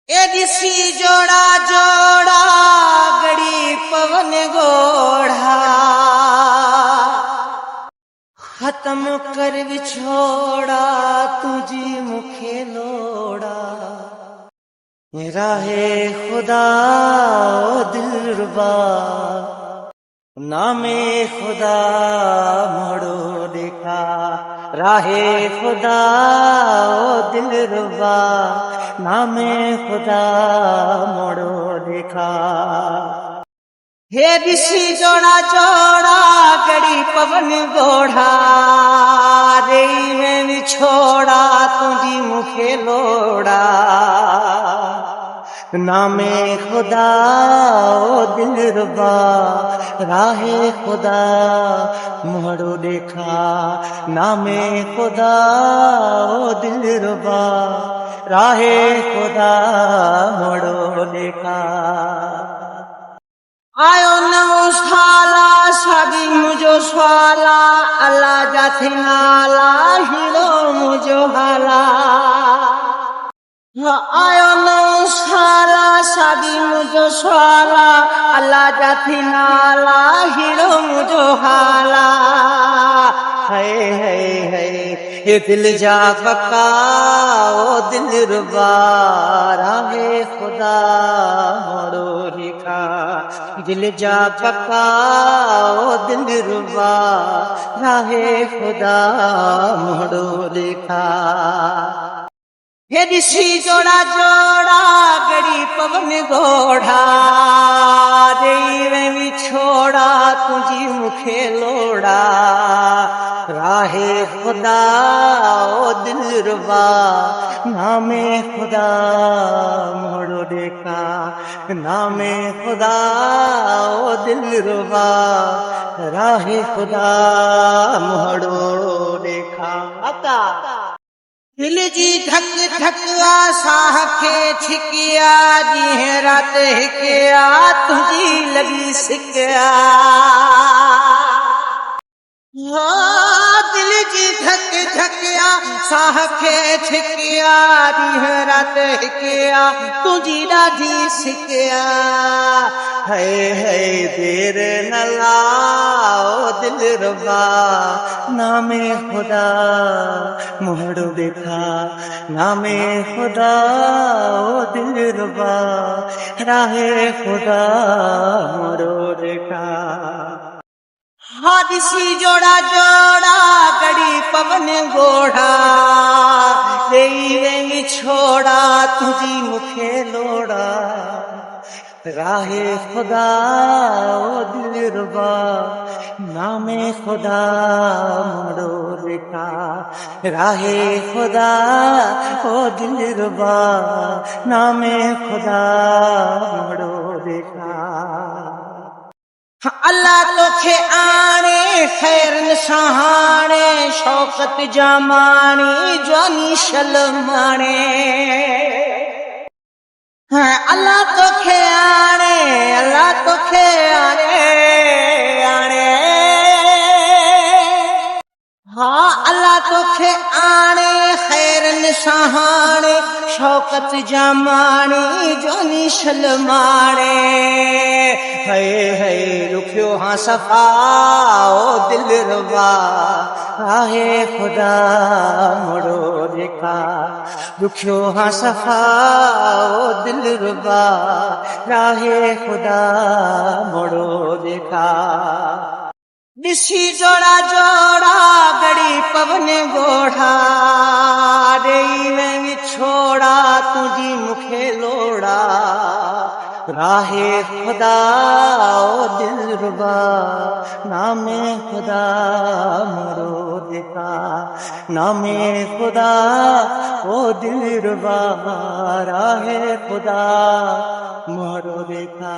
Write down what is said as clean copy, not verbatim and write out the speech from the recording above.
ए दिसी जोड़ा जोड़ा गड़ी पवन गोढ़ा खत्म कर बिछोड़ा तुझी मुखे लोड़ा राहे खुदा ओ दिलरुबा नामे खुदा मोड़ो देखा राहे खुदा ओ दिलरुबा नामे खुदा मोड़ो देखा हे दिसी जोड़ा जोड़ा गड़ी पवन गोढ़ा रे में छोड़ा तुझी मुखे लोड़ा नामे खुदा ओ दिलरुबा राहे खुदा मोड़ो देखा नामे खुदा ओ दिलरुबा राहे खुदा मोड़ो देखा आयो नमो साला शादी मुझो स्वाला अल्लाह जाथे नाला हिड़ो मुझो हाला आयो नमो साला शादी मुझो स्वाला अल्लाह जाथे नाला हिड़ो मुझो हाला है ये दिल जा पक्का ओ दिलरुबा राहे खुदा मोड़ो देखा दिल जा पक्का ओ दिलरुबा राहे खुदा मोड़ो देखा हे दिसी जोड़ा जोड़ा गड़ी पवन गोढ़ा रे में छोड़ा तुझी मुखे लोड़ा राहे खुदा ओ दिलरुबा नामे खुदा मोड़ो देखा नामे खुदा ओ दिलरुबा राहे खुदा मोड़ो देखा आता दिल जी धक धक साह के छिकिया जी रात हिकिया तुझी लगी सिकिया दिल जी धक धकिया साह के छिकिया जी रात हिकिया तुझी ॾाढी सिकिया है देर न लाओ दिलरुबा नामे खुदा मोड़ो देखा नामे खुदा ओ दिलरुबा राहे खुदा मोड़ो देखा हादिसी जोड़ा जोड़ा गड़ी पवन गोढ़ा रे छोड़ा तुझी मुखे लोड़ा राहे खुदा ओ दिलरुबा नामे खुदा मोड़ो देखा राहे खुदा ओ दिलरुबा नामे खुदा मोड़ो देखा अल्लाह तोखे आणे खैर सहाणे शौकत जमानी जानी शलमाणे अल्लाह तोखे आणे अल्लाह तोखे आणे हाँ अल्लाह तोखे आणे खैर सहाणे शौकत जमानी जानी शलमाणे है रुखियो हाँ सफा ओ दिलरुबा राहे खुदा मोड़ो देखा रुखियो हाँ सफा ओ दिलरुबा राहे खुदा मोड़ो देखा दिसी जोड़ा जोड़ा गड़ी पवन गोढ़ा रे में छोड़ा तुझी मुखे लोड़ा राहे खुदा ओ दिलरुबा नामे खुदा मोड़ो देखा नामे खुदा ओ दिलरुबा राहे खुदा मोड़ो देखा।